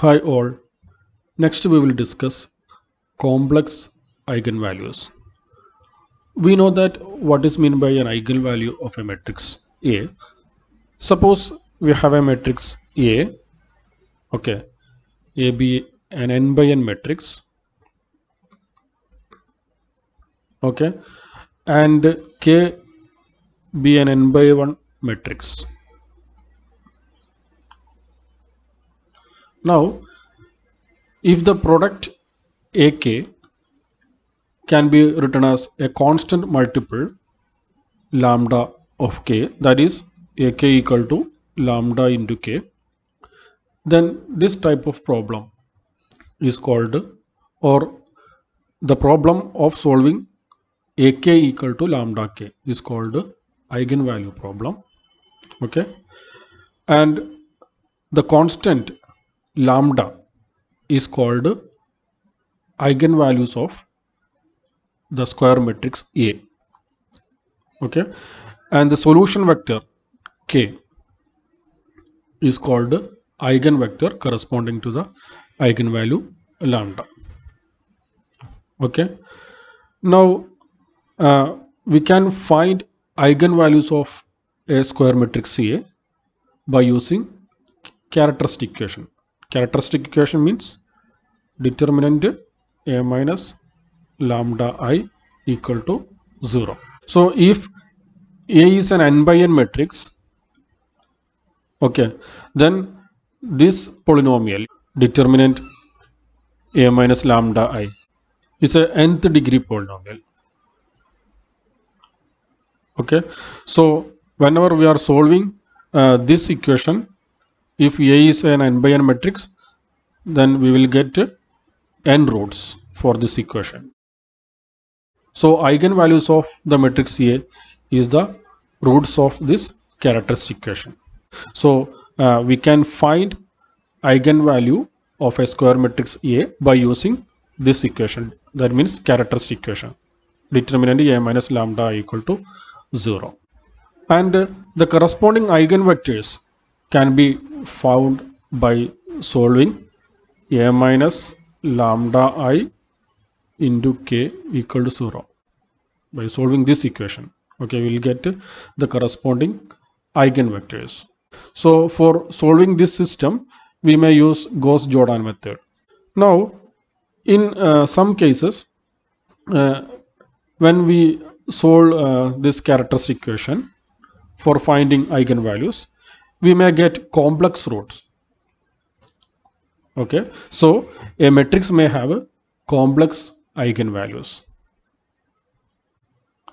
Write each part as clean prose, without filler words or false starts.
Hi all. Next we will discuss complex eigenvalues. We know that what is meant by an eigenvalue of a matrix A. Suppose we have a matrix A, okay, A be an n by n matrix, okay, and K be an n by 1 matrix. Now, if the product AK can be written as a constant multiple lambda of K, that is AK equal to lambda into K, then this type of problem is called, or the problem of solving AK equal to lambda K is called eigenvalue problem. Okay, and the constant lambda is called eigenvalues of the square matrix A. Okay, and the solution vector K is called eigenvector corresponding to the eigenvalue lambda. Okay, now we can find eigenvalues of a square matrix A by using characteristic equation. Characteristic equation means determinant A minus lambda I equal to 0. So if A is an n by n matrix, okay, then this polynomial determinant A minus lambda I is a nth degree polynomial. Okay, so whenever we are solving this equation, if A is an n by n matrix, then we will get n roots for this equation. So eigenvalues of the matrix A is the roots of this characteristic equation. So we can find eigenvalue of a square matrix A by using this equation, that means characteristic equation, determinant A minus lambda equal to 0. And the corresponding eigenvectors can be found by solving A minus lambda I into K equal to 0. By solving this equation, okay, we will get the corresponding eigenvectors. So for solving this system, we may use Gauss-Jordan method. Now, in some cases, when we solve this characteristic equation for finding eigenvalues, we may get complex roots. Okay, so a matrix may have a complex eigenvalues.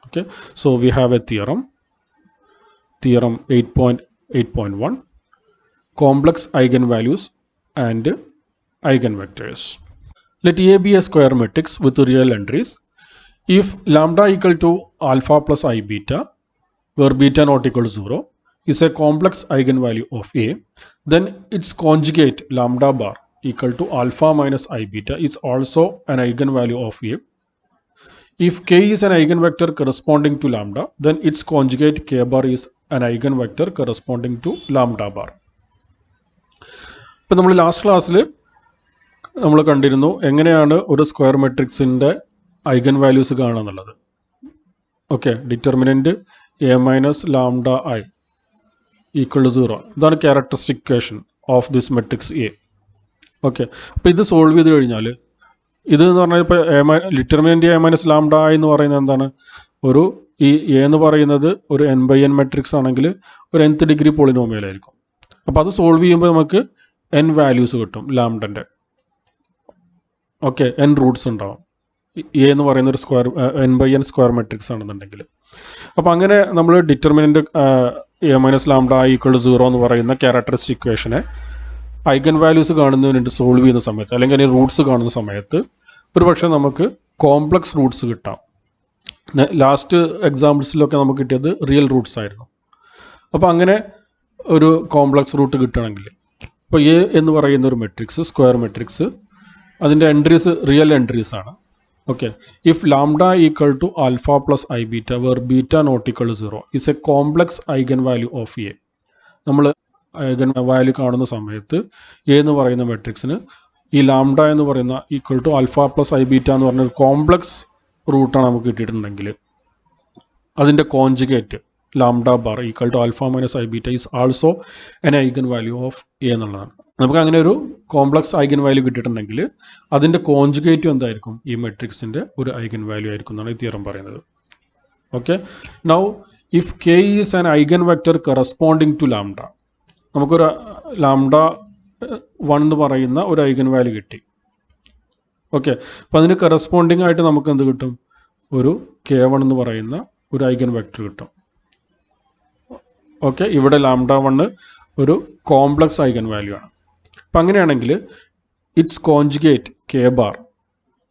Okay, so we have a theorem 8.8.1, complex eigenvalues and eigenvectors. Let A be a square matrix with real entries. If lambda equal to alpha plus I beta, where beta not equal to 0, is a complex eigenvalue of A, then its conjugate lambda bar equal to alpha minus I beta is also an eigenvalue of A. If K is an eigenvector corresponding to lambda, then its conjugate K bar is an eigenvector corresponding to lambda bar. ഇപ്പോൾ നമ്മൾ last ക്ലാസ്സിൽ നമ്മൾ കണ്ടിരുന്നു എങ്ങനെയാണ് ഒരു square മെട്രിക്സിൻ്റെ eigen values കാണുക എന്നുള്ളത്. Okay, determinant A minus lambda I equal to 0. ഇതാണ് characteristic equation of this matrix A. Okay, അപ്പോൾ ഇത് സോൾവ് ചെയ്ത് കഴിഞ്ഞാൽ ഇത് എന്ന് പറഞ്ഞാൽ ഇപ്പോൾ determinant A minus lambda I എന്ന് പറയുന്നത് എന്താണ്, ഒരു ഈ എ എന്ന് പറയുന്നത് ഒരു എൻ ബൈ എൻ മെട്രിക്സ് ആണെങ്കിൽ ഒരു nth ഡിഗ്രി പോളിനോമിയൽ ആയിരിക്കും. അപ്പോൾ അത് സോൾവ് ചെയ്യുമ്പോൾ നമുക്ക് n വാല്യൂസ് കിട്ടും ലാംഡൻ്റെ. ഓക്കെ, n റൂട്ട്സ് ഉണ്ടാവും. എ എന്ന് പറയുന്ന ഒരു square n by n square matrix ആണെന്നുണ്ടെങ്കിൽ. അപ്പോൾ അങ്ങനെ നമ്മൾ determinant A minus lambda equal to 0 എന്ന് പറയുന്ന ക്യാരക്ടറിസ്റ്റിക് ഇക്വേഷനെ ഐഗൻ വാല്യൂസ് കാണുന്നതിന് വേണ്ടി സോൾവ് ചെയ്യുന്ന സമയത്ത്, അല്ലെങ്കിൽ അതിന് റൂട്ട്സ് കാണുന്ന സമയത്ത് ഒരുപക്ഷെ നമുക്ക് കോംപ്ലക്സ് റൂട്ട്സ് കിട്ടാം. ലാസ്റ്റ് എക്സാമ്പിൾസിലൊക്കെ നമുക്ക് കിട്ടിയത് റിയൽ റൂട്ട്സ് ആയിരുന്നു. അപ്പോൾ അങ്ങനെ ഒരു കോംപ്ലക്സ് റൂട്ട് കിട്ടുകയാണെങ്കിൽ, ഇപ്പോൾ എ എന്ന് പറയുന്ന ഒരു മെട്രിക്സ് സ്ക്വയർ മെട്രിക്സ്, അതിൻ്റെ എൻട്രീസ് റിയൽ എൻട്രീസ് ആണ്. Okay, if lambda equal to alpha plus i beta where beta not equal to 0 is a complex eigen value of A. നമ്മൾ ഐഗൻ വാല്യൂ കാണുന്ന സമയത്ത് എ എന്ന് പറയുന്ന മെട്രിക്സിന് ഈ ലാംഡ എന്ന് പറയുന്ന equal to alpha plus i beta എന്ന് പറഞ്ഞ ഒരു കോംപ്ലക്സ് റൂട്ടാണ് നമുക്ക് കിട്ടിയിട്ടുണ്ടെങ്കിൽ അതിൻ്റെ conjugate lambda bar equal to alpha minus i beta is also an eigen value of A എന്നുള്ളതാണ്. നമുക്ക് അങ്ങനെ ഒരു കോംപ്ലക്സ് ഐഗൻ വാല്യൂ കിട്ടിയിട്ടുണ്ടെങ്കിൽ അതിൻ്റെ കോൺജുഗേറ്റും എന്തായിരിക്കും? ഈ മെട്രിക്സിൻ്റെ ഒരു ഐഗൻ വാല്യൂ ആയിരിക്കും എന്നാണ് ഈ തിയറം പറയുന്നത്. Okay, now if K is an eigenvector corresponding to lambda, നമുക്കൊരു ലാംഡ 1 എന്ന് പറയുന്ന ഒരു ഐഗൻ വാല്യൂ കിട്ടി. ഓക്കെ, അപ്പോൾ അതിന് കറസ്പോണ്ടിങ് ആയിട്ട് നമുക്ക് എന്ത് കിട്ടും? ഒരു K1 എന്ന് പറയുന്ന ഒരു ഐഗൻ വെക്റ്റർ കിട്ടും. ഓക്കെ, ഇവിടെ ലാംഡ 1 ഒരു കോംപ്ലക്സ് ഐഗൻ വാല്യൂ ആണ്. അപ്പം അങ്ങനെയാണെങ്കിൽ its conjugate K bar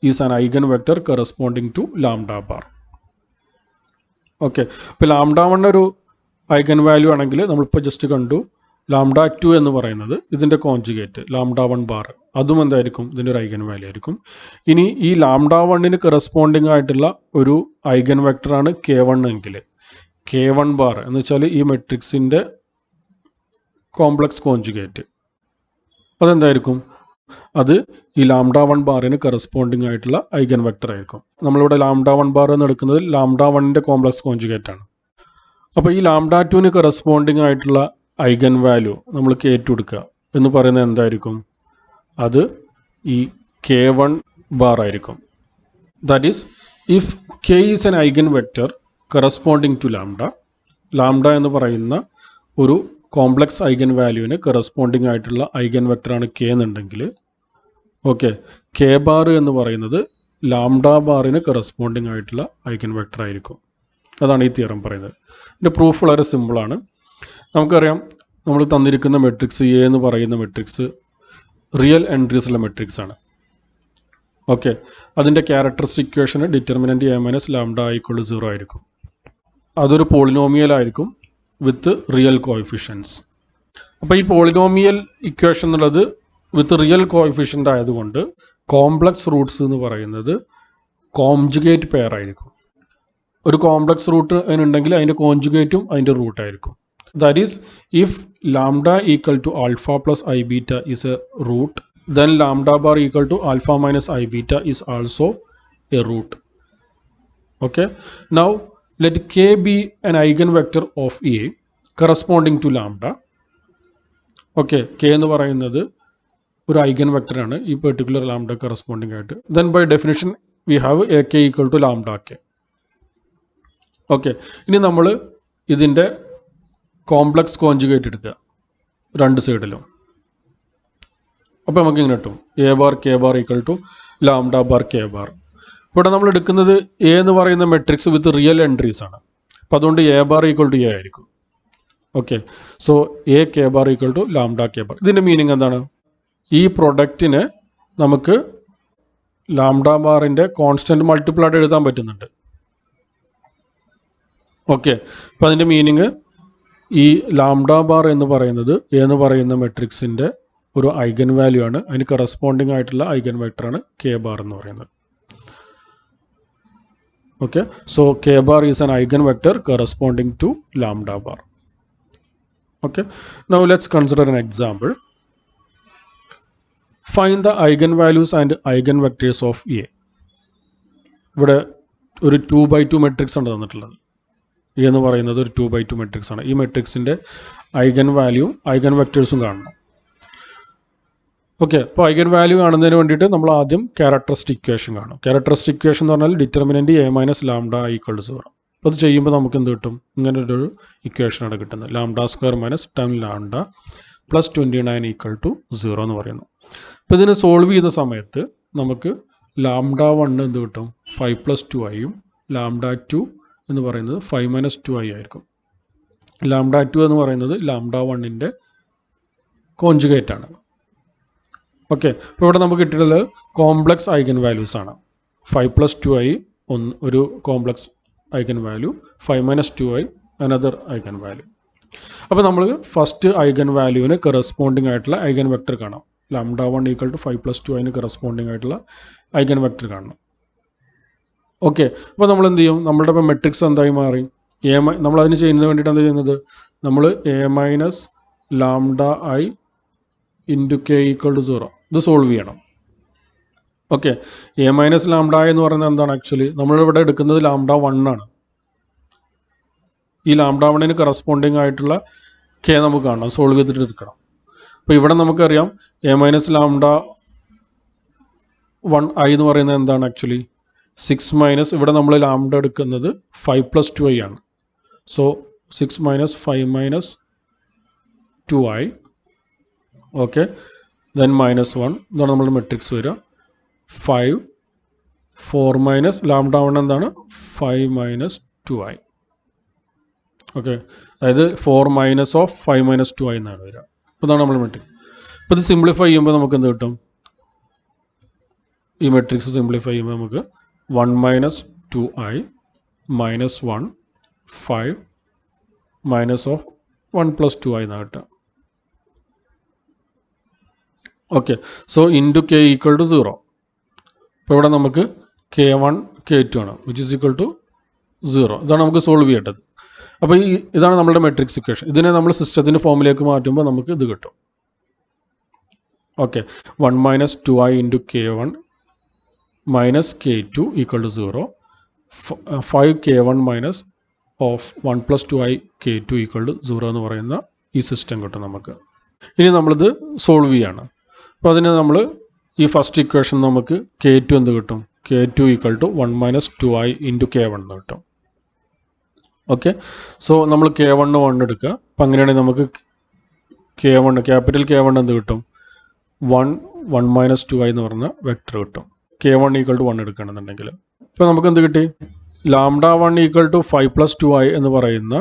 is an eigenvector corresponding to lambda bar. Okay, ഇപ്പോൾ ലാംഡ 1 ഒരു ഐഗൻ വാല്യൂ ആണെങ്കിൽ നമ്മളിപ്പോൾ ജസ്റ്റ് കണ്ടു ലാംഡ 2 എന്ന് പറയുന്നത് ഇതിൻ്റെ കോൺജുഗേറ്റ് ലാംഡ 1 ബാർ, അതും എന്തായിരിക്കും? ഇതിൻ്റെ ഒരു ഐഗൻ വാല്യൂ ആയിരിക്കും. ഇനി ഈ ലാംഡ 1ന് കറസ്പോണ്ടിങ് ആയിട്ടുള്ള ഒരു ഐഗൻ വെക്റ്ററാണ് K1 എങ്കിൽ K1 ബാർ എന്ന് വെച്ചാൽ ഈ മെട്രിക്സിൻ്റെ കോംപ്ലക്സ് കോൺജുഗേറ്റ്, അതെന്തായിരിക്കും? അത് ഈ ലാംഡ 1 ബാറിന് കറസ്പോണ്ടിങ് ആയിട്ടുള്ള ഐഗൻ വെക്റ്റർ ആയിരിക്കും. നമ്മളിവിടെ ലാംഡ 1 ബാർ എന്ന് എടുക്കുന്നത് ലാംഡ 1ൻ്റെ കോംപ്ലക്സ് കോൺജുഗേറ്റ് ആണ്. അപ്പോൾ ഈ ലാംഡ 2ന് കറസ്പോണ്ടിങ് ആയിട്ടുള്ള ഐഗൻ വാല്യൂ നമ്മൾ K2 എടുക്കുക എന്ന് പറയുന്നത് എന്തായിരിക്കും? അത് ഈ K1 ബാർ ആയിരിക്കും. That is if K is an eigenvector corresponding to lambda, lambda എന്ന് പറയുന്ന ഒരു കോംപ്ലക്സ് ഐഗൻ വാല്യൂവിന് കറസ്പോണ്ടിങ് ആയിട്ടുള്ള ഐഗൻ വെക്റ്ററാണ് K എന്നുണ്ടെങ്കിൽ ഓക്കെ, K ബാർ എന്ന് പറയുന്നത് ലാംഡ ബാറിന് കറസ്പോണ്ടിങ് ആയിട്ടുള്ള ഐഗൻ വെക്റ്റർ ആയിരിക്കും. അതാണ് ഈ തിയറം പറയുന്നത്. ഇതിൻ്റെ പ്രൂഫ് വളരെ സിമ്പിളാണ്. നമുക്കറിയാം, നമ്മൾ തന്നിരിക്കുന്ന മെട്രിക്സ് എ എന്ന് പറയുന്ന മെട്രിക്സ് റിയൽ എൻട്രീസുള്ള മെട്രിക്സ് ആണ്. ഓക്കെ, അതിൻ്റെ ക്യാരക്ടറിസ്റ്റിക് ഇക്വേഷന് determinant A minus lambda equal to 0 ആയിരിക്കും. അതൊരു പോളിനോമിയൽ ആയിരിക്കും വിത്ത് റിയൽ കോഎഫിഷ്യൻസ്. അപ്പോൾ ഈ പോളിനോമിയൽ ഇക്വേഷൻ എന്നുള്ളത് വിത്ത് റിയൽ കോഎഫിഷ്യൻ്റ് ആയതുകൊണ്ട് കോംപ്ലക്സ് റൂട്ട്സ് എന്ന് പറയുന്നത് കോൺജുഗേറ്റ് പെയർ ആയിരിക്കും. ഒരു കോംപ്ലക്സ് റൂട്ട് അതിനുണ്ടെങ്കിൽ അതിൻ്റെ കോൺജുഗേറ്റും അതിൻ്റെ റൂട്ടായിരിക്കും. That is, if lambda equal to alpha plus I beta is a root, then lambda bar equal to alpha minus I beta is also a root. Okay, now let K be an eigenvector of A corresponding to lambda. Okay, K എന്ന് പറയുന്നത് ഒരു eigenvector ആണ് ഈ particular lambda corresponding ആയിട്ട്. Then by definition we have A K equal to lambda K. Okay, ഇനി നമ്മൾ ഇതിൻ്റെ complex conjugate എടുക്കുക രണ്ട് സൈഡിലും. അപ്പോൾ നമുക്ക് ഇങ്ങനെ കിട്ടും A bar K bar equal to lambda bar K bar. ഇവിടെ നമ്മൾ എടുക്കുന്നത് എ എന്ന് പറയുന്ന മെട്രിക്സ് വിത്ത് റിയൽ എൻട്രീസ് ആണ്. അപ്പോൾ അതുകൊണ്ട് A bar equal to A ആയിരിക്കും. Okay, so A K bar equal to lambda K bar. ഇതിൻ്റെ മീനിങ് എന്താണ്? ഈ പ്രൊഡക്റ്റിനെ നമുക്ക് ലാംഡ ബാറിൻ്റെ കോൺസ്റ്റൻറ്റ് മൾട്ടിപ്പിൾ ആയിട്ട് എഴുതാൻ പറ്റുന്നുണ്ട്. ഓക്കെ, അപ്പോൾ അതിൻ്റെ മീനിങ് ഈ ലാംഡ ബാർ എന്ന് പറയുന്നത് എന്ന് പറയുന്ന മെട്രിക്സിൻ്റെ ഒരു ഐഗൻ വാല്യൂ ആണ്. അതിന് കറസ്പോണ്ടിങ് ആയിട്ടുള്ള ഐഗൻ വെക്ടറാണ് കെ ബാർ എന്ന് പറയുന്നത്. Okay, so K bar is an eigenvector corresponding to lambda bar. Okay, now let's consider an example. Find the eigenvalues and eigenvectors of A. ഇവിടെ ഒരു 2x2 matrix ആണ് തന്നിട്ടുള്ളത്. A എന്ന് പറയുന്നത് ഒരു 2x2 matrix ആണ്. ഈ മെട്രിക്സിൻ്റെ ഐഗൻ വാല്യൂ ഐഗൻ വെക്ടേഴ്സും കാണണം. ഓക്കെ, അപ്പോൾ ഐഗൻ വാല്യൂ കാണുന്നതിന് വേണ്ടിയിട്ട് നമ്മൾ ആദ്യം ക്യാരക്ടറിസ്റ്റിക് ഇക്വേഷൻ കാണും. ക്യാരക്ടറിസ്റ്റിക് ഇക്വേഷൻ എന്ന് പറഞ്ഞാൽ determinant A minus lambda equal to 0. അപ്പോൾ അത് ചെയ്യുമ്പോൾ നമുക്ക് എന്ത് കിട്ടും? ഇങ്ങനെ ഒരു ഇക്വേഷനാണ് കിട്ടുന്നത്. Lambda square minus 10 lambda plus 29 equal to 0 എന്ന് പറയുന്നു. അപ്പോൾ ഇതിന് സോൾവ് ചെയ്യുന്ന സമയത്ത് നമുക്ക് ലാംഡ 1 എന്ത് കിട്ടും? 5 + 2i ലാംഡ 2 എന്ന് പറയുന്നത് 5 - 2i ആയിരിക്കും. ലാംഡ 2 എന്ന് പറയുന്നത് ലാംഡ 1ൻ്റെ കോൺജുഗേറ്റ് ആണ്. ഓക്കെ, അപ്പോൾ ഇവിടെ നമുക്ക് കിട്ടിയിട്ടുള്ളത് കോംപ്ലക്സ് ഐഗൻ വാല്യൂസ് ആണ്. 5 + 2i ഒരു complex eigen value, 5 - 2i another eigen value. അപ്പോൾ നമ്മൾ ഫസ്റ്റ് ഐഗൻ വാല്യൂവിന് കറസ്പോണ്ടിങ് ആയിട്ടുള്ള ഐഗൻ വെക്ടർ കാണാം. ലാംഡ 1 ഈക്വൽ ടു 5 + 2iന് കറസ്പോണ്ടിങ് ആയിട്ടുള്ള ഐഗൻ വെക്ടർ കാണണം. ഓക്കെ, അപ്പോൾ നമ്മൾ എന്ത് ചെയ്യും? നമ്മളുടെ ഇപ്പോൾ മെട്രിക്സ് എന്തായി മാറി? നമ്മൾ അതിന് ചെയ്യുന്നതിന് വേണ്ടിയിട്ട് എന്താ ചെയ്യുന്നത്? നമ്മൾ A minus lambda I into K equal to 0. ഇത് സോൾവ് ചെയ്യണം. ഓക്കെ, എ മൈനസ് ലാംഡ എന്ന് പറയുന്നത് എന്താണ്? ആക്ച്വലി നമ്മളിവിടെ എടുക്കുന്നത് ലാംഡ 1 ആണ്. ഈ ലാംഡ 1ന് കറസ്പോണ്ടിങ് ആയിട്ടുള്ള കെ നമുക്ക് കാണണം, സോൾവ് ചെയ്തിട്ട് എടുക്കണം. അപ്പോൾ ഇവിടെ നമുക്കറിയാം എ മൈനസ് ലാംഡ 1 ഐ എന്ന് പറയുന്നത് എന്താണ്? ആക്ച്വലി 6 മൈനസ്, ഇവിടെ നമ്മൾ ലാംഡ എടുക്കുന്നത് 5 + 2i ആണ്. So 6 minus 5 minus 2i. Okay, then -1. ഇതാണ് നമ്മുടെ മെട്രിക്സ് വരിക. 5 4 മൈനസ് ലാംഡ 1 എന്താണ്? 5 മൈനസ് 2i. ഓക്കെ, അതായത് 4 മൈനസ് ഓഫ് 5 മൈനസ് 2i എന്നാണ് വരിക. അപ്പോൾ ഇതാണ് നമ്മൾ മെട്രിക്സ്. അപ്പോൾ ഇത് സിംപ്ലിഫൈ ചെയ്യുമ്പോൾ നമുക്ക് എന്ത് കിട്ടും? ഈ മെട്രിക്സ് സിംപ്ലിഫൈ ചെയ്യുമ്പോൾ നമുക്ക് 1 minus 2i minus 1 5 minus of 1 + 2i എന്നാണ് കിട്ടുക. Okay, so into K equal to 0. അപ്പോൾ ഇവിടെ നമുക്ക് k1 k2 ആണ്, വിച്ച് ഈസ് ഈക്വൽ ടു 0. ഇതാണ് നമുക്ക് സോൾവ് ചെയ്യേണ്ടത്. അപ്പോൾ ഇതാണ് നമ്മുടെ മെട്രിക്സ് ഇക്വേഷൻ. ഇതിനെ നമ്മൾ സിസ്റ്റത്തിൻ്റെ ഫോമിലേക്ക് മാറ്റുമ്പോൾ നമുക്ക് ഇത് കിട്ടും. Okay, 1 minus 2i into k1 minus k2 equal to 0. 5 k1 minus of 1 + 2i k2 equal to 0 എന്ന് പറയുന്ന ഈ സിസ്റ്റം കിട്ടും നമുക്ക്. ഇനി നമ്മളിത് സോൾവ് ചെയ്യാണ്. അപ്പോൾ അതിന് നമ്മൾ ഈ ഫസ്റ്റ് ഇക്വേഷൻ നമുക്ക് k2 എന്ത് കിട്ടും? k2 equal to 1 minus 2i into k1 എന്ന് കിട്ടും. ഓക്കെ, സോ നമ്മൾ k1 1 എടുക്കുക. അപ്പം അങ്ങനെയാണെങ്കിൽ നമുക്ക് k1 ക്യാപിറ്റൽ k1 എന്ത് കിട്ടും? 1 മൈനസ് 2i എന്ന് പറഞ്ഞ വെക്ടർ കിട്ടും. k1 ഈക്വൽ ടു 1 എടുക്കുകയാണെന്നുണ്ടെങ്കിൽ ഇപ്പോൾ നമുക്ക് എന്ത് കിട്ടി? ലാംഡ 1 ഈക്വൽ ടു 5 + 2i എന്ന് പറയുന്ന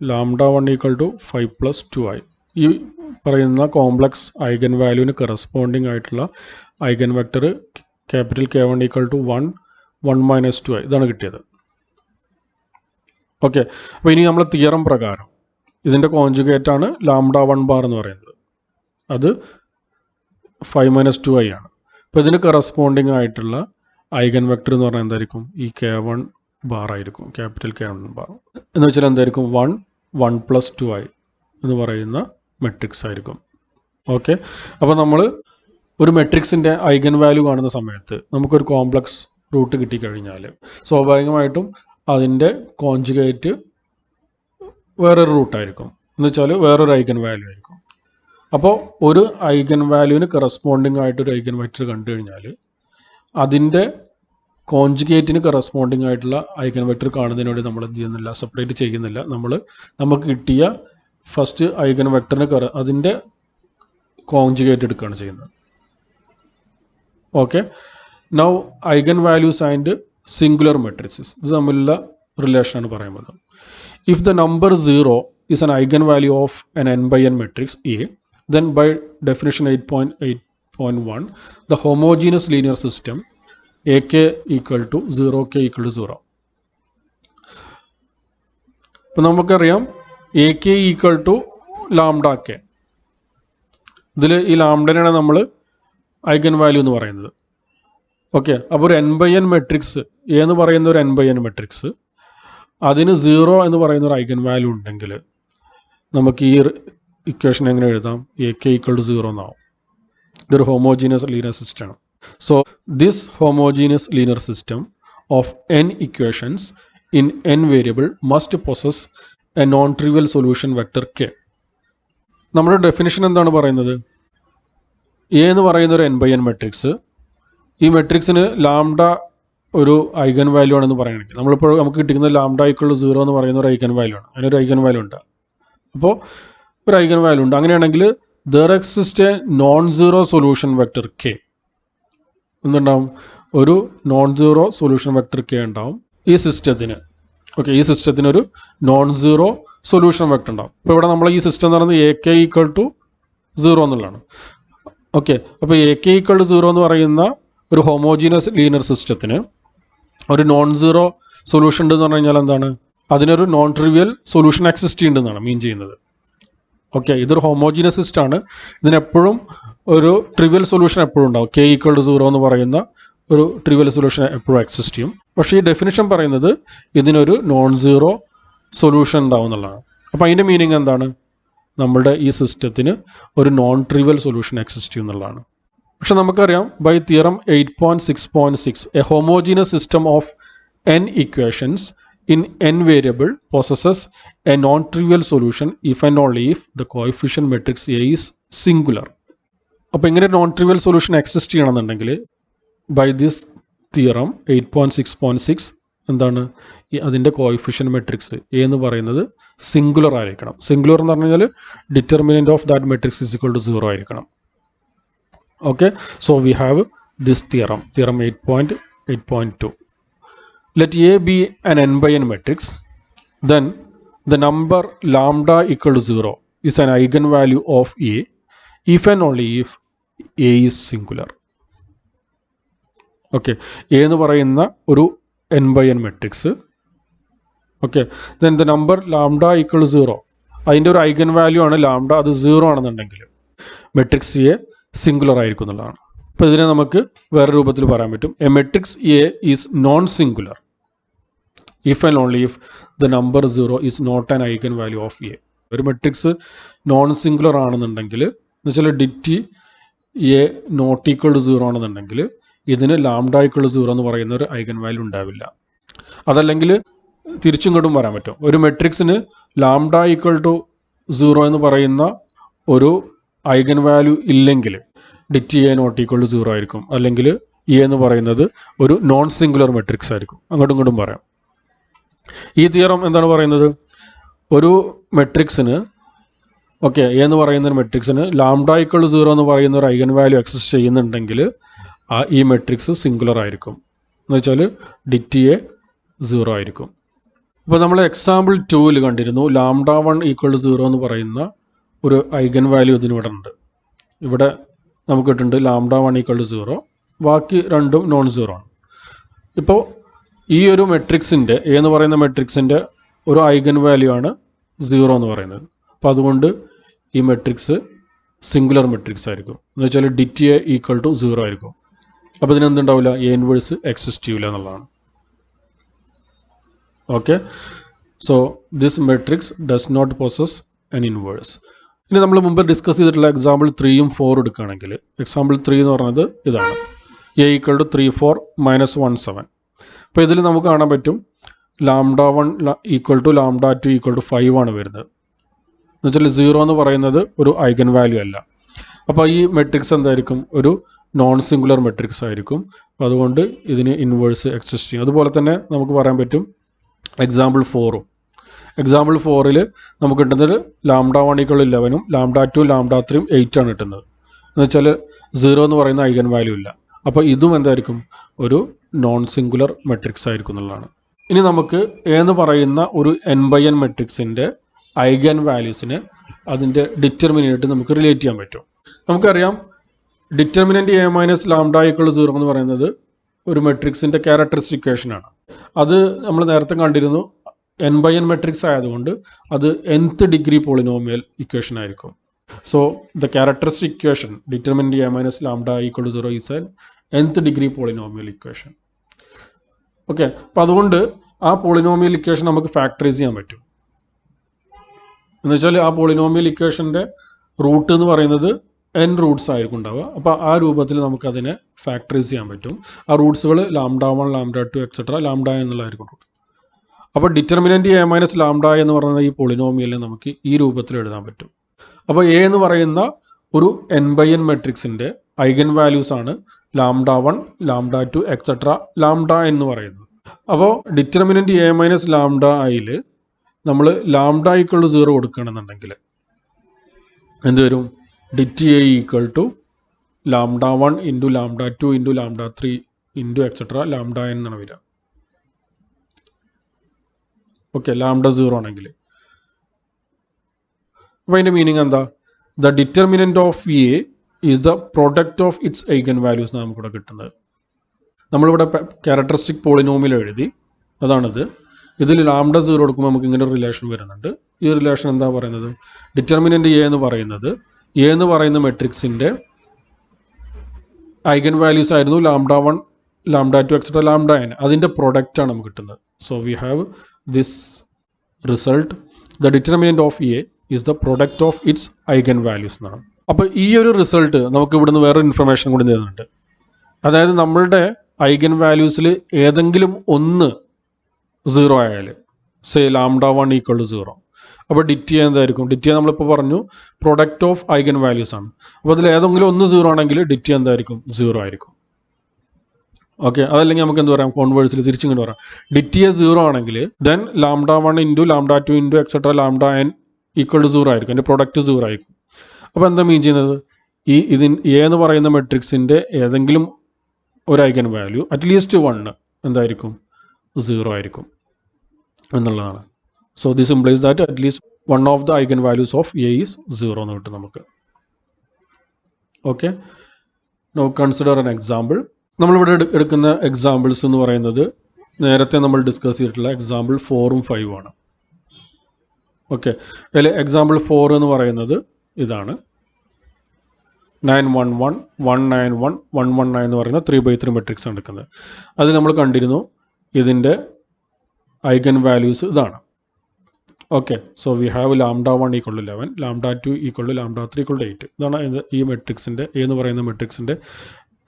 ലാംഡ 1 ഈക്വൽ ടു 5 + 2i ഈ പറയുന്ന കോംപ്ലക്സ് ഐഗൻ വാല്യൂവിന് കറസ്പോണ്ടിങ് ആയിട്ടുള്ള eigenvector capital k1 equal to 1 minus 2i ഇതാണ് കിട്ടിയത്. ഓക്കെ, അപ്പോൾ ഇനി നമ്മൾ തിയറം പ്രകാരം ഇതിൻ്റെ കോൺജുഗേറ്റ് ആണ് ലാംഡ 1 ബാർ എന്ന് പറയുന്നത്. അത് 5 മൈനസ് 2i ആണ്. അപ്പോൾ ഇതിന് കറസ്പോണ്ടിങ് ആയിട്ടുള്ള ഐഗൻ വെക്ടർ എന്ന് പറഞ്ഞാൽ എന്തായിരിക്കും? ഈ k1 ബാർ ആയിരിക്കും, ക്യാപിറ്റൽ k1 ബാർ എന്ന് വെച്ചാൽ എന്തായിരിക്കും? 1 + 2i എന്ന് പറയുന്ന മെട്രിക്സ് ആയിരിക്കും. ഓക്കെ, അപ്പോൾ നമ്മൾ ഒരു മെട്രിക്സിൻ്റെ ഐഗൻ വാല്യൂ കാണുന്ന സമയത്ത് നമുക്കൊരു കോംപ്ലക്സ് റൂട്ട് കിട്ടിക്കഴിഞ്ഞാൽ സ്വാഭാവികമായിട്ടും അതിൻ്റെ കോൺജുഗേറ്റ് വേറൊരു റൂട്ടായിരിക്കും, എന്ന് വെച്ചാൽ വേറൊരു ഐഗൻ വാല്യൂ ആയിരിക്കും. അപ്പോൾ ഒരു ഐഗൻ വാല്യൂവിന് കറസ്പോണ്ടിങ് ആയിട്ടൊരു ഐഗൻ വെക്ടർ കണ്ടു കഴിഞ്ഞാൽ അതിൻ്റെ കോൺജുഗേറ്റിന് കറസ്പോണ്ടിങ് ആയിട്ടുള്ള ഐഗൻ വെക്ടർ കാണുന്നതിന് വേണ്ടി നമ്മൾ എന്ത് ചെയ്യുന്നില്ല? സെപ്പറേറ്റ് ചെയ്യുന്നില്ല. നമുക്ക് കിട്ടിയ ഫസ്റ്റ് ഐഗൻ വെക്ടറിന് അതിൻ്റെ കോൺജുഗേറ്റ് എടുക്കുകയാണ് ചെയ്യുന്നത്. Okay, now eigen values and singular matrixes ഇത് തമ്മിലുള്ള റിലേഷനാണ് പറയുന്നത്. If the number 0 is an eigenvalue of an n by n matrix A, then by definition 8.8.1 the homogeneous linear system AK equal to 0, K equal to 0. അപ്പോൾ നമുക്കറിയാം AK equal to lambda K. ഇതിൽ ഈ ലാംഡനെയാണ് നമ്മൾ eigen value എന്ന് പറയുന്നത്. Okay, അപ്പോൾ ഒരു n by n matrix A എന്ന് പറയുന്ന ഒരു n by n മെട്രിക്സ് അതിന് 0 എന്ന് പറയുന്ന ഒരു ഐഗൻ വാല്യൂ ഉണ്ടെങ്കിൽ നമുക്ക് ഈ ഇക്വേഷൻ എങ്ങനെ എഴുതാം? AK ഈക്വൽ ടു 0 എന്നാവും. ഇതൊരു ഹോമോജീനിയസ് ലീനിയർ സിസ്റ്റമാണ്. So this homogeneous linear system of n equations in n variable must possess A non trivial solution vector K. നമ്മുടെ ഡെഫിനിഷൻ എന്താണ് പറയുന്നത്? എ എന്ന് പറയുന്ന ഒരു n by n മെട്രിക്സ്, ഈ മെട്രിക്സിന് ലാംഡ ഒരു ഐഗൻ വാല്യൂ ആണെന്ന് പറയുകയാണെങ്കിൽ നമ്മളിപ്പോൾ നമുക്ക് കിട്ടിക്കുന്ന ലാംഡ ഈക്വൽ ടു 0 എന്ന് പറയുന്ന ഒരു ഐഗൻ വാല്യൂ ആണ്. അതിനൊരു ഐഗൻ വാല്യൂ ഉണ്ട്. അപ്പോൾ ഒരു ഐഗൻ വാല്യൂ ഉണ്ട്. അങ്ങനെയാണെങ്കിൽ there exist A non zero solution vector K. എന്തുണ്ടാവും? ഒരു non zero solution vector K ഉണ്ടാവും ഈ സിസ്റ്റത്തിന്. ഓക്കെ, ഈ സിസ്റ്റത്തിനൊരു നോൺ സീറോ സൊല്യൂഷൻ വെക്ടർ ഉണ്ടാവും. ഇപ്പോൾ ഇവിടെ നമ്മൾ ഈ സിസ്റ്റം എന്ന് പറയുന്നത് AK ഈക്വൽ ടു 0 എന്നുള്ളതാണ്. ഓക്കെ, അപ്പോൾ AK ഈക്വൽ ടു 0 എന്ന് പറയുന്ന ഒരു ഹോമോജീനിയസ് ലീനിയർ സിസ്റ്റത്തിന് ഒരു നോൺ സീറോ സൊല്യൂഷൻ ഉണ്ടെന്ന് പറഞ്ഞു കഴിഞ്ഞാൽ എന്താണ്? അതിനൊരു നോൺ ട്രിവിയൽ സൊല്യൂഷൻ എക്സിസ്റ്റ് ചെയ്യുന്നതാണ് മീൻ ചെയ്യുന്നത്. ഓക്കെ, ഇതൊരു ഹോമോജീനിയസ് സിസ്റ്റമാണ്. ഇതിനെപ്പോഴും ഒരു ട്രിവിയൽ സൊല്യൂഷൻ എപ്പോഴും ഉണ്ടാവും. K ഈക്വൽ ടു 0 എന്ന് പറയുന്ന ഒരു ട്രിവിയൽ സൊല്യൂഷൻ എപ്പോഴും എക്സിസ്റ്റ് ചെയ്യും. പക്ഷേ ഈ ഡെഫിനിഷൻ പറയുന്നത് ഇതിനൊരു നോൺ സീറോ സൊല്യൂഷൻ ഉണ്ടാവും എന്നുള്ളതാണ്. അപ്പോൾ അതിൻ്റെ മീനിങ് എന്താണ്? നമ്മളുടെ ഈ സിസ്റ്റത്തിന് ഒരു നോൺ ട്രിവിയൽ സൊല്യൂഷൻ എക്സിസ്റ്റ് ചെയ്യുന്നുള്ളതാണ്. പക്ഷെ നമുക്കറിയാം by theorem 8.6.6 A homogeneous system of n equations in n variable possesses a non-trivial solution if and only if the coefficient matrix A is singular. അപ്പോൾ ഇങ്ങനെ നോൺ ട്രിവിയൽ സൊല്യൂഷൻ എക്സിസ്റ്റ് ചെയ്യണമെന്നുണ്ടെങ്കിൽ by this theorem 8.6.6 എന്താണ് അതിൻ്റെ coefficient matrix A എന്ന് പറയുന്നത് singular ആയിരിക്കണം. Singular എന്ന് പറഞ്ഞു കഴിഞ്ഞാൽ determinant of that matrix is equal to 0 ആയിരിക്കണം. Okay, so we have this theorem 8.8.2. Let A be an n by n matrix, then the number lambda equal to 0 is an eigenvalue of A if and only if A is singular. Okay, A എന്ന് പറയുന്ന ഒരു n by n matrix. Okay, then the number lambda equal to 0 അതിൻ്റെ ഒരു eigenvalue ആണ് lambda, അത് 0 ആണെന്നുണ്ടെങ്കിൽ matrix A singular ആയിരിക്കും എന്നുള്ളതാണ്. അപ്പോൾ ഇതിനെ നമുക്ക് വേറെ രൂപത്തിൽ പറയാൻ പറ്റും, A matrix A is known singular if and only if the number 0 is not an eigenvalue of A. ഒരു മെട്രിക്സ് നോൺ സിംഗുലർ ആണെന്നുണ്ടെങ്കിൽ എന്ന് വെച്ചാൽ ഡിറ്റി എ നോട്ട് ഈക്വൾ ടു 0 ആണെന്നുണ്ടെങ്കിൽ ഇതിന് ലാംഡ ഈക്വൾ ടു 0 എന്ന് പറയുന്ന ഒരു ഐഗൻ വാല്യൂ ഉണ്ടാവില്ല. അതല്ലെങ്കിൽ തിരിച്ചിങ്ങോട്ടും പറയാൻ പറ്റും, ഒരു മെട്രിക്സിന് ലാംഡ ഈക്വൾ ടു 0 എന്ന് പറയുന്ന ഒരു ഐഗൻ വാല്യൂ ഇല്ലെങ്കിൽ ഡിറ്റി എ നോട്ട് ഈക്വൾ ടു 0 ആയിരിക്കും, അല്ലെങ്കിൽ എ എന്ന് പറയുന്നത് ഒരു നോൺ സിംഗുലർ മെട്രിക്സ് ആയിരിക്കും. അങ്ങോട്ടും ഇങ്ങോട്ടും പറയാം. ഈ തിയറം എന്താണ് പറയുന്നത്, ഒരു മെട്രിക്സിന് ഓക്കെ എ എന്ന് പറയുന്ന ഒരു മെട്രിക്സിന് ലാംഡ ഈക്വൾ ടു 0 എന്ന് പറയുന്ന ഒരു ഐഗൻ വാല്യൂ എക്സിസ്റ്റ് ചെയ്യുന്നുണ്ടെങ്കിൽ ഈ മെട്രിക്സ് സിംഗുലർ ആയിരിക്കും, എന്ന് വെച്ചാൽ ഡിറ്റി എ 0 ആയിരിക്കും. ഇപ്പോൾ നമ്മൾ എക്സാമ്പിൾ 2 കണ്ടിരുന്നു ലാംഡ 1 ഈക്വൾ ടു 0 എന്ന് പറയുന്ന ഒരു ഐഗൻ വാല്യൂ ഇതിനിവിടെ ഉണ്ട്. ഇവിടെ നമുക്ക് കിട്ടുന്നുണ്ട് ലാംഡ 1 ഈക്വൾ ടു 0, ബാക്കി രണ്ടും നോൺ 0 ആണ്. ഇപ്പോൾ ഈ ഒരു മെട്രിക്സിൻ്റെ എ എന്ന് പറയുന്ന മെട്രിക്സിൻ്റെ ഒരു ഐഗൻ വാല്യൂ ആണ് 0 എന്ന് പറയുന്നത്. അപ്പോൾ അതുകൊണ്ട് ഈ മെട്രിക്സ് സിംഗുലർ മെട്രിക്സ് ആയിരിക്കും, എന്ന് വെച്ചാൽ ഡിറ്റി എ ഈക്വൽ ടു 0 ആയിരിക്കും. അപ്പോൾ ഇതിനെന്തുണ്ടാവില്ല, എ ഇൻവേഴ്സ് എക്സിസ്റ്റ് ചെയ്യില്ല എന്നുള്ളതാണ്. Okay, so this matrix does not possess an inverse. ഇനി നമ്മൾ മുമ്പ് ഡിസ്കസ് ചെയ്തിട്ടുള്ള എക്സാമ്പിൾ 3ഉം 4 എടുക്കുകയാണെങ്കിൽ എക്സാമ്പിൾ 3 എന്ന് പറയുന്നത് ഇതാണ്, എ ഈക്വൽ ടു 3 4 - 1 7. അപ്പോൾ ഇതിൽ നമുക്ക് കാണാൻ പറ്റും lambda 1 equal to lambda 2 equal to 5 ആണ് വരുന്നത്, എന്ന് വെച്ചാൽ 0 എന്ന് പറയുന്നത് ഒരു ഐഗൻ വാല്യൂ അല്ല. അപ്പോൾ ഈ മെട്രിക്സ് എന്തായിരിക്കും, ഒരു നോൺ സിംഗുലർ മെട്രിക്സ് ആയിരിക്കും. അതുകൊണ്ട് ഇതിന് ഇൻവേഴ്സ് എക്സിസ്റ്റ് ചെയ്യും. അതുപോലെ തന്നെ നമുക്ക് പറയാൻ പറ്റും എക്സാമ്പിൾ 4ഉം. എക്സാമ്പിൾ 4ൽ നമുക്ക് കിട്ടുന്നത് ലാംഡ 1 ഈക്വൽ 11ഉം ലാംഡ 2 ലാംഡ 3 8 ആണ് കിട്ടുന്നത്, എന്ന് വെച്ചാൽ 0 എന്ന് പറയുന്ന ഐഗൻ വാല്യൂ ഇല്ല. അപ്പോൾ ഇതും എന്തായിരിക്കും, ഒരു നോൺ സിംഗുലർ മെട്രിക്സ് ആയിരിക്കും എന്നുള്ളതാണ്. ഇനി നമുക്ക് എ എന്ന് പറയുന്ന ഒരു n by n മെട്രിക്സിൻ്റെ ഐഗൻ വാല്യൂസിനെ അതിൻ്റെ ഡിറ്റർമിനൻ്റ് നമുക്ക് റിലേറ്റ് ചെയ്യാൻ പറ്റും. നമുക്കറിയാം determinant A minus lambda equal 0 എന്ന് പറയുന്നത് ഒരു മെട്രിക്സിൻ്റെ ക്യാരക്ടറിസ്റ്റിക് ഇക്വേഷനാണ്. അത് നമ്മൾ നേരത്തെ കണ്ടിരുന്നു, n by n മെട്രിക്സ് ആയതുകൊണ്ട് അത് nth ഡിഗ്രി പോളിനോമിയൽ ഇക്വേഷൻ ആയിരിക്കും. So the characteristic equation determinant A minus lambda equal 0 is N nth degree polynomial equation. Okay, അപ്പോൾ അതുകൊണ്ട് ആ പോളിനോമിയൽ ഇക്വേഷൻ നമുക്ക് ഫാക്ടറൈസ് ചെയ്യാൻ പറ്റും. എന്ന് വെച്ചാൽ ആ പോളിനോമിയൽ ഇക്വേഷൻ്റെ റൂട്ട് എന്ന് പറയുന്നത് n റൂട്ട്സ് ആയിരിക്കും ഉണ്ടാവുക. അപ്പോൾ ആ രൂപത്തിൽ നമുക്കതിനെ ഫാക്ടറൈസ് ചെയ്യാൻ പറ്റും. ആ റൂട്ട്സുകൾ ലാംഡ 1 ലാംഡ 2 എക്സെട്ര ലാംഡ എന്നുള്ളതായിരിക്കും റൂട്ട്. അപ്പോൾ ഡിറ്റർമിനൻ്റ് എ മൈനസ് ലാംഡ എന്ന് പറയുന്ന ഈ പോളിനോമിയലിനെ നമുക്ക് ഈ രൂപത്തിൽ എഴുതാൻ പറ്റും. അപ്പോൾ എ എന്ന് പറയുന്ന ഒരു n by n മെട്രിക്സിൻ്റെ ഐഗൻ വാല്യൂസ് ആണ് ലാംഡ 1 ലാംഡ 2 എക്സെട്ര ലാംഡ എന്ന് പറയുന്നത്. അപ്പോൾ ഡിറ്റർമിനൻ്റ് എ മൈനസ് ലാംഡ ഐയിൽ നമ്മൾ ലാംഡ ഈക്വൽ ടു 0 കൊടുക്കുകയാണെന്നുണ്ടെങ്കിൽ എന്ത് വരും, det A equal to lambda 1 into lambda 2 into lambda 3 into etcetera lambda n എന്നാണ് വരിക. ഓക്കെ, ലാംഡ 0 ആണെങ്കിൽ. അപ്പോൾ അതിൻ്റെ മീനിങ് എന്താ, the determinant of A is the product of its eigen values എന്നാണ് നമുക്കിവിടെ കിട്ടുന്നത്. നമ്മളിവിടെ ക്യാരക്ടറിസ്റ്റിക് പോളിനോമിയൽ എഴുതി, അതാണിത്. ഇതിൽ ലാംഡ 0 കൊടുക്കുമ്പോൾ നമുക്ക് ഇങ്ങനെ ഒരു റിലേഷൻ വരുന്നുണ്ട്. ഈ റിലേഷൻ എന്താ പറയുന്നത്, ഡിറ്റർമിനൻ്റ് എ എന്ന് പറയുന്നത് എ എന്ന് പറയുന്ന മെട്രിക്സിൻ്റെ ഐഗൻ വാല്യൂസ് ആയിരുന്നു lambda 1 lambda 2 etcetera lambda n, അതിൻ്റെ പ്രൊഡക്റ്റ് ആണ് നമുക്ക് കിട്ടുന്നത്. So we have this result, the determinant of A is the product of its eigenvalues എന്നാണ്. അപ്പോൾ ഈ ഒരു റിസൾട്ട് നമുക്ക് ഇവിടുന്ന് വേറെ ഇൻഫർമേഷൻ കൂടി തരുന്നുണ്ട്. അതായത് നമ്മളുടെ ഐഗൻ വാല്യൂസിൽ ഏതെങ്കിലും ഒന്ന് 0 ആയാൽ സേ λ1 ഈക്വൾ ടു 0, അപ്പോൾ ഡിറ്റ് എന്തായിരിക്കും? ഡിറ്റ് നമ്മളിപ്പോൾ പറഞ്ഞു പ്രൊഡക്റ്റ് ഓഫ് ഐഗൻ വാല്യൂസ് ആണ്. അപ്പോൾ അതിൽ ഏതെങ്കിലും ഒന്ന് 0 ആണെങ്കിൽ ഡിറ്റ് എന്തായിരിക്കും? 0 ആയിരിക്കും. ഓക്കെ, അതല്ലെങ്കിൽ നമുക്ക് എന്ത് പറയാം? കോൺവേഴ്സിൽ തിരിച്ചിങ്ങനെ പറയാം. ഡിറ്റ് 0 ആണെങ്കിൽ then λ1 into λ2 into etcetera λn equal to 0 ആയിരിക്കും. അതിൻ്റെ പ്രൊഡക്റ്റ് 0 ആയിരിക്കും. അപ്പോൾ എന്താ മീൻ ചെയ്യുന്നത്? എന്ന് പറയുന്ന മെട്രിക്സിൻ്റെ ഏതെങ്കിലും ഒരു ഐഗൻ വാല്യൂ അറ്റ്ലീസ്റ്റ് 1 എന്തായിരിക്കും? 0 ആയിരിക്കും എന്നുള്ളതാണ്. So this implies that at least 1 of the eigen values of A is 0 എന്ന് കിട്ടും നമുക്ക്. Okay, now consider an example. നമ്മളിവിടെ എടുക്കുന്ന എക്സാമ്പിൾസ് എന്ന് പറയുന്നത് നേരത്തെ നമ്മൾ ഡിസ്കസ് ചെയ്തിട്ടുള്ള എക്സാമ്പിൾ 4ഉം 5ഉം ആണ്. ഓക്കെ, അതിൽ എക്സാമ്പിൾ 4 എന്ന് പറയുന്നത് ഇതാണ്. 911 191 119 എന്ന് പറയുന്ന 3x3 മെട്രിക്സ് എടുക്കുന്നത്. അത് നമ്മൾ കണ്ടിരുന്നു. ഇതിൻ്റെ ഐഗൻ വാല്യൂസ് ഇതാണ്. Okay, so we have λ1 equal to 11, λ2 equal to λ3 equal to 8. ഇതാണ് ഈ മെട്രിക്സിൻ്റെ എന്ന് പറയുന്ന മെട്രിക്സിൻ്റെ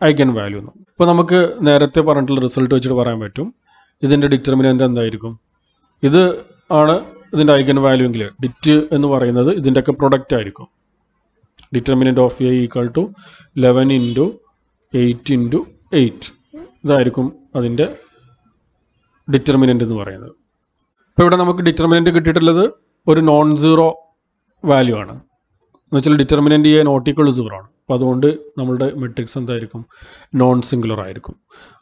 ഐഗൻ വാല്യൂ എന്ന്. ഇപ്പോൾ നമുക്ക് നേരത്തെ പറഞ്ഞിട്ടുള്ള റിസൾട്ട് വെച്ചിട്ട് പറയാൻ പറ്റും ഇതിൻ്റെ ഡിറ്റർമിനൻ്റ് എന്തായിരിക്കും. ഇത് ആണ് ഇതിൻ്റെ ഐഗൻ വാല്യൂ എങ്കിൽ ഡിറ്റ് എന്ന് പറയുന്നത് ഇതിൻ്റെയൊക്കെ പ്രൊഡക്റ്റ് ആയിരിക്കും. Determinant of A equal to 11 into 8 into 8 ഇതായിരിക്കും അതിൻ്റെ ഡിറ്റർമിനൻ്റ് എന്ന് പറയുന്നത്. ഇപ്പോൾ ഇവിടെ നമുക്ക് ഡിറ്റർമിനൻ്റ് കിട്ടിയിട്ടുള്ളത് ഒരു നോൺ സീറോ വാല്യൂ ആണ്. എന്ന് വെച്ചാൽ determinant A not equal to 0 ആണ്. അപ്പോൾ അതുകൊണ്ട് നമ്മളുടെ മെട്രിക്സ് എന്തായിരിക്കും? നോൺ സിംഗുലർ ആയിരിക്കും.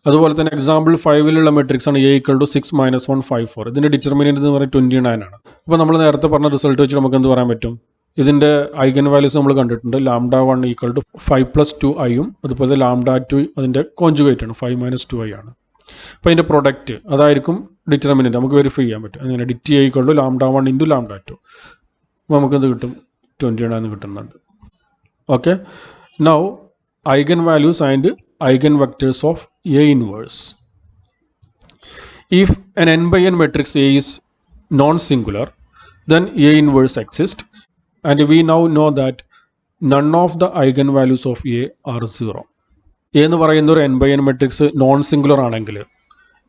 അതുപോലെ തന്നെ എക്സാമ്പിൾ 5ലുള്ള മെട്രിക്സ് ആണ് എ ഈക്വൾ ടു 6 - 1 5 4. ഇതിൻ്റെ ഡിറ്റർമിനൻ്റ് എന്ന് പറയുന്നത് 29 ആണ്. അപ്പോൾ നമ്മൾ നേരത്തെ പറഞ്ഞ റിസൾട്ട് വെച്ച് നമുക്ക് എന്ത് പറയാൻ പറ്റും? ഇതിൻ്റെ ഐഗൻ വാല്യൂസ് നമ്മൾ കണ്ടിട്ടുണ്ട്. λ1 ഈക്വൾ ടു 5 + 2i അതുപോലെ λ2 അതിൻ്റെ കോൺജുഗേറ്റ് ആണ് 5 - 2i ആണ്. അപ്പോൾ അതിൻ്റെ പ്രൊഡക്റ്റ് അതായിരിക്കും ഡിറ്റർമിനൻ്റ്. നമുക്ക് വെരിഫൈ ചെയ്യാൻ പറ്റും. അങ്ങനെ ഡിറ്റ് എ ഈക്വൾ ടു λ1 ഇൻറ്റു λ2. അപ്പോൾ നമുക്കെന്ത് കിട്ടും? 29 കിട്ടുന്നുണ്ട്. Okay, now eigen values and eigen vectors of A inverse. If an n/n matrix A is non-singular, then A inverse exists, and we now know that none of the eigenvalues of A are 0. A എന്ന് പറയുന്ന ഒരു n/n matrix non singular ആണെങ്കിൽ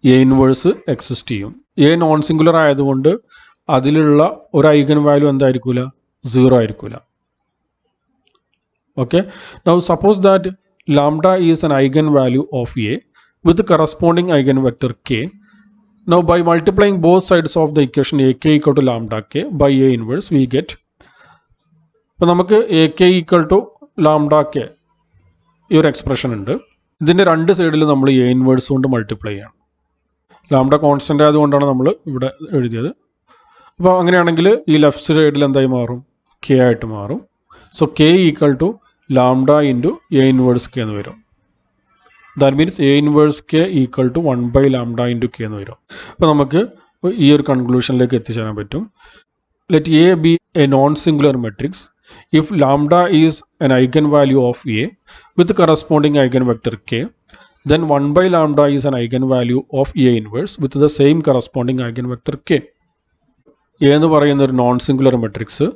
A inverse exist ചെയ്യും. A non singular ആയതുകൊണ്ട് അതിലുള്ള ഒരു eigen value എന്തായിരിക്കില്ല? 0 ആയിരിക്കില്ല. Okay, now suppose that lambda is an eigenvalue of A with the corresponding eigenvector k. Now by multiplying both sides of the equation ak equal to lambda k by A inverse we get, ഇപ്പോൾ നമുക്ക് ak equal to lambda k ഈ ഒരു expression ഉണ്ട്. ഇതിൻ്റെ രണ്ട് സൈഡിൽ നമ്മൾ A inverse കൊണ്ട് മൾട്ടിപ്ലൈ ചെയ്യണം. ലാംഡ കോൺസ്റ്റൻ്റ് ആയതുകൊണ്ടാണ് നമ്മൾ ഇവിടെ എഴുതിയത്. അപ്പോൾ അങ്ങനെയാണെങ്കിൽ ഈ ലെഫ്റ്റ് സൈഡിൽ എന്തായി മാറും? കെ ആയിട്ട് മാറും. So K equal to lambda into A inverse K എന്ന് വരും. That means A inverse K equal to 1/λ into K എന്ന് വരും. അപ്പോൾ നമുക്ക് ഈ ഒരു കൺക്ലൂഷനിലേക്ക് എത്തിച്ചേരാൻ പറ്റും. Let A be a non singular matrix if lambda is an eigenvalue of A with the corresponding eigenvector k, then 1/λ is an eigenvalue of A inverse with the same corresponding eigenvector k. A എന്ന് പറയുന്ന ഒരു non singular matrix,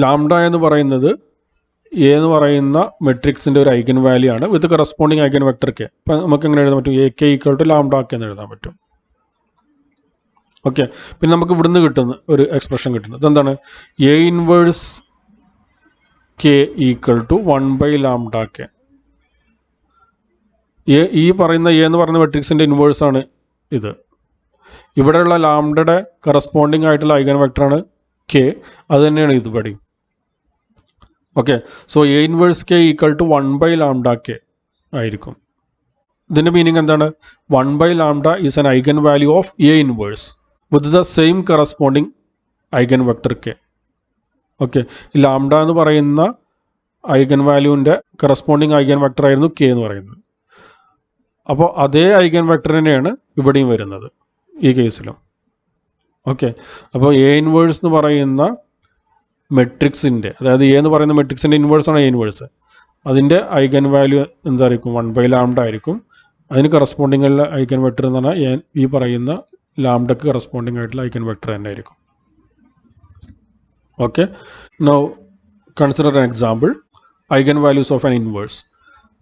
lambda എന്ന് പറയുന്നത് A എന്ന് പറയുന്ന മെട്രിക്സിൻ്റെ ഒരു eigenvalue ആണ് with corresponding eigen vector K. അപ്പം നമുക്ക് എങ്ങനെ എഴുതാൻ പറ്റും? A K equal to lambda K എന്ന് എഴുതാൻ പറ്റും. ഓക്കെ, പിന്നെ നമുക്ക് ഇവിടുന്ന് കിട്ടുന്ന ഒരു എക്സ്പ്രഷൻ കിട്ടുന്നത് എന്താണ്? A inverse K equal to 1/λ K. ഈ പറയുന്ന എ എന്ന് പറയുന്ന മെട്രിക്സിൻ്റെ ഇൻവേഴ്സാണ് ഇത്. ഇവിടെയുള്ള ലാംഡയുടെ കറസ്പോണ്ടിങ് ആയിട്ടുള്ള ഐഗൻ വെക്ടറാണ് കെ. അത് തന്നെയാണ് ഇത് ഇവിടെ. Okay, so A inverse K equal to 1/λ K ആയിരിക്കും. ഇതിൻ്റെ മീനിങ് എന്താണ്? 1/λ is an eigen value of A inverse with the same corresponding eigen vector K. Okay, ഈ ലാംഡ എന്ന് പറയുന്ന ഐഗൻ വാല്യൂവിൻ്റെ കറസ്പോണ്ടിങ് ഐഗൻ വെക്ടർ ആയിരുന്നു കെ എന്ന് പറയുന്നത്. അപ്പോൾ അതേ ഐഗൻ വെക്ടർ തന്നെയാണ് ഇവിടെയും വരുന്നത് ഈ കേസിലും. ഓക്കെ, അപ്പോൾ എ ഇൻവേഴ്സ് എന്ന് പറയുന്ന മെട്രിക്സിൻ്റെ, അതായത് എ എന്ന് പറയുന്ന മെട്രിക്സിൻ്റെ ഇൻവേഴ്സാണ് എ ഇൻവേഴ്സ്. അതിൻ്റെ ഐഗൻ വാല്യൂ എന്തായിരിക്കും? 1/λ ആയിരിക്കും. അതിന് കറസ്പോണ്ടിങ് ഉള്ള ഐഗൻ വെക്ടർ എന്ന് പറഞ്ഞാൽ ഈ പറയുന്ന ലാംഡക്ക് കറസ്പോണ്ടിങ് ആയിട്ടുള്ള ഐഗൻ വെക്ടർ തന്നെ ആയിരിക്കും. Okay. Now consider an example. Eigenvalues of an inverse.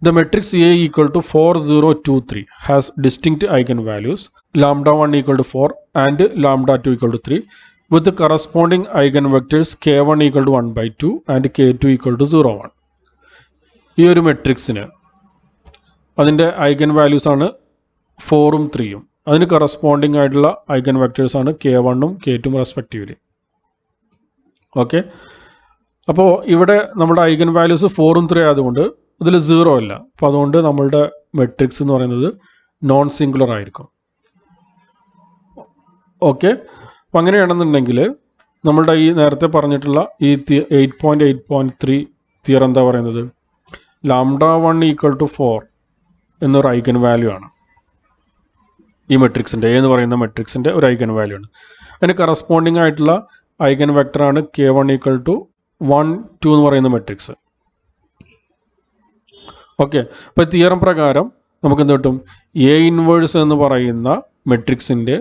The matrix A equal to 4, 0, 2, 3 has distinct eigenvalues lambda 1 equal to 4 and lambda 2 equal to 3 with the corresponding eigenvectors k1 equal to 1 by 2 and k2 equal to 0, 1. ഈ ഒരു മെട്രിക്സിന് അതിൻ്റെ eigen values ആണ് 4ഉം 3ഉം. അതിന് corresponding ആയിട്ടുള്ള eigen vectors ആണ് k1ഉം k2ഉം respectively. Okay, അപ്പോൾ ഇവിടെ നമ്മുടെ ഐഗൻ വാല്യൂസ് 4ഉം 3 ആയതുകൊണ്ട് ഇതിൽ 0 അല്ല. അപ്പോൾ അതുകൊണ്ട് നമ്മളുടെ മെട്രിക്സ് എന്ന് പറയുന്നത് നോൺ സിംഗുലർ ആയിരിക്കും. ഓക്കെ, അപ്പം അങ്ങനെയാണെന്നുണ്ടെങ്കിൽ നമ്മളുടെ ഈ നേരത്തെ പറഞ്ഞിട്ടുള്ള ഈ 8.8.3 തിയറം എന്താ പറയുന്നത്, ലാംഡ 1 ഈക്വൽ ടു 4 എന്നൊരു ഐഗൻ വാല്യൂ ആണ്. ഈ മെട്രിക്സിൻ്റെ എന്ന് പറയുന്ന മെട്രിക്സിൻ്റെ ഒരു ഐഗൻ വാല്യൂ ആണ്. അതിന് കറസ്പോണ്ടിങ് ആയിട്ടുള്ള ഐഗൻ വെക്ടറാണ് k1 ഈക്വൽ ടു 1, 2 എന്ന് പറയുന്ന മെട്രിക്സ്. ഓക്കെ, അപ്പോൾ തിയറം പ്രകാരം നമുക്ക് എന്ത് കിട്ടും, എ ഇൻവേഴ്സ് എന്ന് പറയുന്ന മെട്രിക്സിൻ്റെ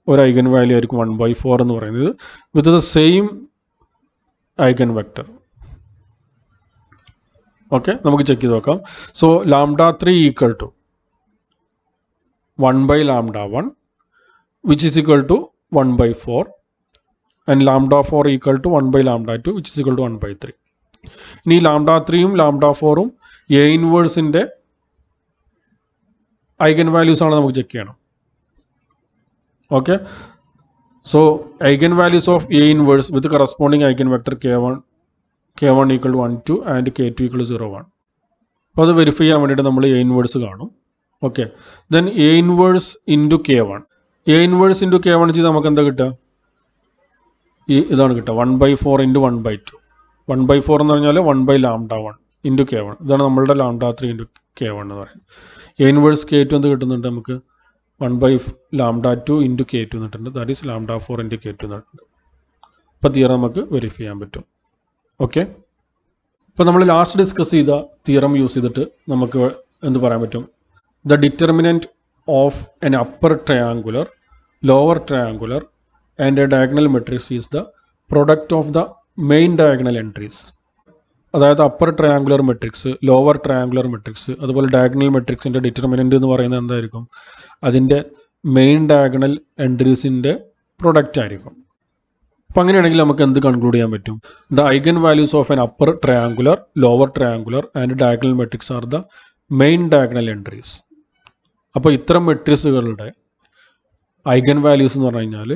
ഒരു ഐഗൻ വാല്യൂ ആയിരിക്കും 1/4 എന്ന് പറയുന്നത് with the same eigen vector. Okay, നമുക്ക് ചെക്ക് ചെയ്ത് നോക്കാം. So lambda 3 equal to 1 by lambda 1 which is equal to 1/4 and lambda 4 equal to 1 by lambda 2 which is equal to 1/3. ഇനി ലാംഡ 3ഉം ലാംഡ 4ഉം A ഇൻവേഴ്സിൻ്റെ ഐഗൻ വാല്യൂസ് ആണ് നമുക്ക് check ചെയ്യണം. Okay, so eigen values of A inverse with corresponding eigen vector k1 equal to 1, 2 and k2 equal to 0, 1. അപ്പോൾ അത് verify ചെയ്യാൻ വേണ്ടിയിട്ട് നമ്മൾ എ ഇൻവേഴ്സ് കാണും. Okay, then A inverse into k1. A inverse into k1 ചെയ്ത് നമുക്ക് എന്താ കിട്ടുക, ഇതാണ് കിട്ടുക 1/4 ഇൻറ്റു 1/2. 1/4 എന്ന് പറഞ്ഞാൽ 1 by lambda 1 ഇൻറ്റു k1. ഇതാണ് നമ്മളുടെ ലാംഡ 3 ഇൻറ്റു k1 എന്ന് പറയുന്നത്. എ ഇൻവേഴ്സ് k2 എന്ത് കിട്ടുന്നുണ്ട് നമുക്ക്, 1 by lambda 2 ഇൻറ്റു k2 എന്നിട്ടുണ്ട്. That is lambda 4 into k2 എന്നിട്ടുണ്ട്. അപ്പോൾ തിയറം നമുക്ക് വെരിഫൈ ചെയ്യാൻ പറ്റും. ഓക്കെ, ഇപ്പോൾ നമ്മൾ ലാസ്റ്റ് ഡിസ്കസ് ചെയ്ത തിയറം യൂസ് ചെയ്തിട്ട് നമുക്ക് എന്ത് പറയാൻ പറ്റും, the determinant of an upper triangular, lower triangular and a diagonal matrix is the product of the main diagonal entries. അതായത് upper triangular matrix, lower triangular matrix, അതുപോലെ ഡയഗണൽ മെട്രിക്സിൻ്റെ ഡിറ്റർമിനൻ്റ് എന്ന് പറയുന്നത് എന്തായിരിക്കും, അതിൻ്റെ മെയിൻ ഡയഗണൽ എൻട്രീസിൻ്റെ പ്രൊഡക്റ്റ് ആയിരിക്കും. അപ്പം അങ്ങനെയാണെങ്കിൽ നമുക്ക് എന്ത് കൺക്ലൂഡ് ചെയ്യാൻ പറ്റും, the eigen values of N upper triangular, lower triangular and diagonal matrix are the main diagonal entries. അപ്പോൾ ഇത്തരം മെട്രിക്സുകളുടെ ഐഗൻ വാല്യൂസ് എന്ന് പറഞ്ഞു കഴിഞ്ഞാൽ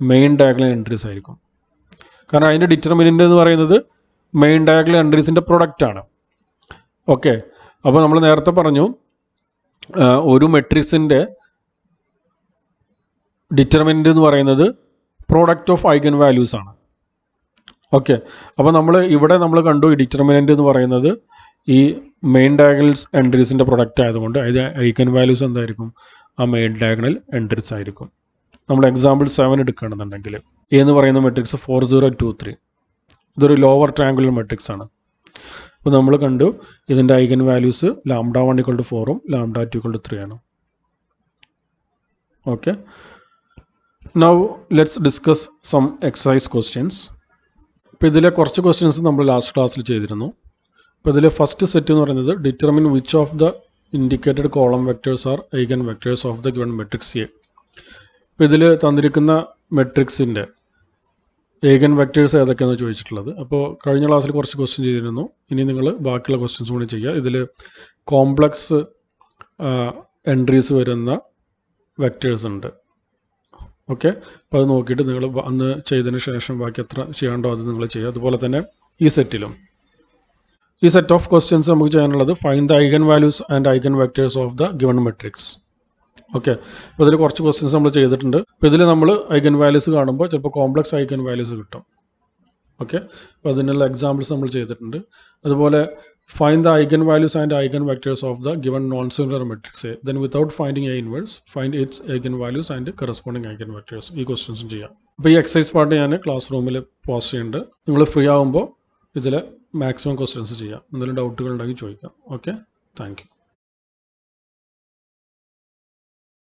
മെയിൻ ഡയഗണൽ എൻട്രീസ് ആയിരിക്കും. കാരണം അതിൻ്റെ ഡിറ്റർമിനൻ്റ് എന്ന് പറയുന്നത് മെയിൻ ഡയഗണൽ എൻട്രീസിൻ്റെ പ്രൊഡക്റ്റാണ്. ഓക്കെ, അപ്പോൾ നമ്മൾ നേരത്തെ പറഞ്ഞു ഒരു മെട്രിക്സിൻ്റെ ഡിറ്റർമിനൻ്റ് എന്ന് പറയുന്നത് പ്രോഡക്റ്റ് ഓഫ് ഐഗൻ വാല്യൂസ് ആണ്. ഓക്കെ, അപ്പോൾ നമ്മൾ കണ്ടു ഈ ഡിറ്റർമിനൻ്റ് എന്ന് പറയുന്നത് ഈ മെയിൻ ഡയഗണൽ എൻട്രീസിൻ്റെ പ്രൊഡക്റ്റ് ആയതുകൊണ്ട് അതിൻ്റെ ഐഗൻ വാല്യൂസ് എന്തായിരിക്കും, ആ മെയിൻ ഡയഗണൽ എൻട്രീസ് ആയിരിക്കും. നമ്മൾ എക്സാമ്പിൾ 7 എടുക്കുകയാണെന്നുണ്ടെങ്കിൽ എ എന്ന് പറയുന്ന മെട്രിക്സ് 4, 0, 2, 3 ഇതൊരു ലോവർ ട്രയാങ്കുലർ മെട്രിക്സ് ആണ്. അപ്പോൾ നമ്മൾ കണ്ടു ഇതിൻ്റെ eigen values lambda 1 equal to 4ഉം ലാംഡ 2 ഈക്വൽ ടു 3 ആണ്. Okay, now let's discuss some exercise questions. ഇപ്പോൾ ഇതിലെ കുറച്ച് ക്വസ്റ്റ്യൻസ് നമ്മൾ ലാസ്റ്റ് ക്ലാസ്സിൽ ചെയ്തിരുന്നു. അപ്പോൾ ഇതിലെ ഫസ്റ്റ് സെറ്റ് എന്ന് പറയുന്നത് determine which of the indicated column vectors R eigen vectors of the given matrix A. അപ്പോൾ ഇതിൽ തന്നിരിക്കുന്ന മെട്രിക്സിൻ്റെ ഐഗൻ വെക്ടേഴ്സ് ഏതൊക്കെയാണെന്ന് ചോദിച്ചിട്ടുള്ളത്. അപ്പോൾ കഴിഞ്ഞ ക്ലാസ്സിൽ കുറച്ച് ക്വസ്റ്റ്യൻ ചെയ്തിരുന്നു. ഇനി നിങ്ങൾ ബാക്കിയുള്ള ക്വസ്റ്റ്യൻസ് കൂടി ചെയ്യുക. ഇതിൽ കോംപ്ലക്സ് എൻട്രീസ് വരുന്ന വെക്ടേഴ്സ് ഉണ്ട്. ഓക്കെ, അപ്പോൾ അത് നോക്കിയിട്ട് നിങ്ങൾ അന്ന് ചെയ്തതിന് ശേഷം ബാക്കി എത്ര ചെയ്യേണ്ടോ അത് നിങ്ങൾ ചെയ്യുക. അതുപോലെ തന്നെ ഈ സെറ്റ് ഓഫ് ക്വസ്റ്റ്യൻസ് നമുക്ക് ചെയ്യാനുള്ളത് find the eigen values and eigen vectors of the given matrix. Okay, അപ്പോൾ ഇതിൽ കുറച്ച് ക്വസ്റ്റ്യൻസ് നമ്മൾ ചെയ്തിട്ടുണ്ട്. അപ്പോൾ ഇതിൽ നമ്മൾ ഐഗൻ വാല്യൂസ് കാണുമ്പോൾ ചിലപ്പോൾ കോംപ്ലക്സ് ഐഗൻ വാല്യൂസ് കിട്ടും. ഓക്കെ, അപ്പോൾ അതിനുള്ള എക്സാമ്പിൾസ് നമ്മൾ ചെയ്തിട്ടുണ്ട്. അതുപോലെ find the eigen values and eigen vectors of the given non singular matrix A, then without finding A inverse find it's eigen values and corresponding eigen vectors. ഈ ക്വസ്റ്റ്യൻസും ചെയ്യാം. അപ്പോൾ ഈ എക്സസൈസ് പാർട്ട് ഞാൻ ക്ലാസ് റൂമിൽ പോസ്റ്റ് ചെയ്യുന്നുണ്ട്. നിങ്ങൾ free ആകുമ്പോൾ ഇതിൽ മാക്സിമം ക്വസ്റ്റ്യൻസ് ചെയ്യാം. എന്തെങ്കിലും ഡൗട്ടുകൾ ഉണ്ടെങ്കിൽ ചോദിക്കാം. Okay, thank you.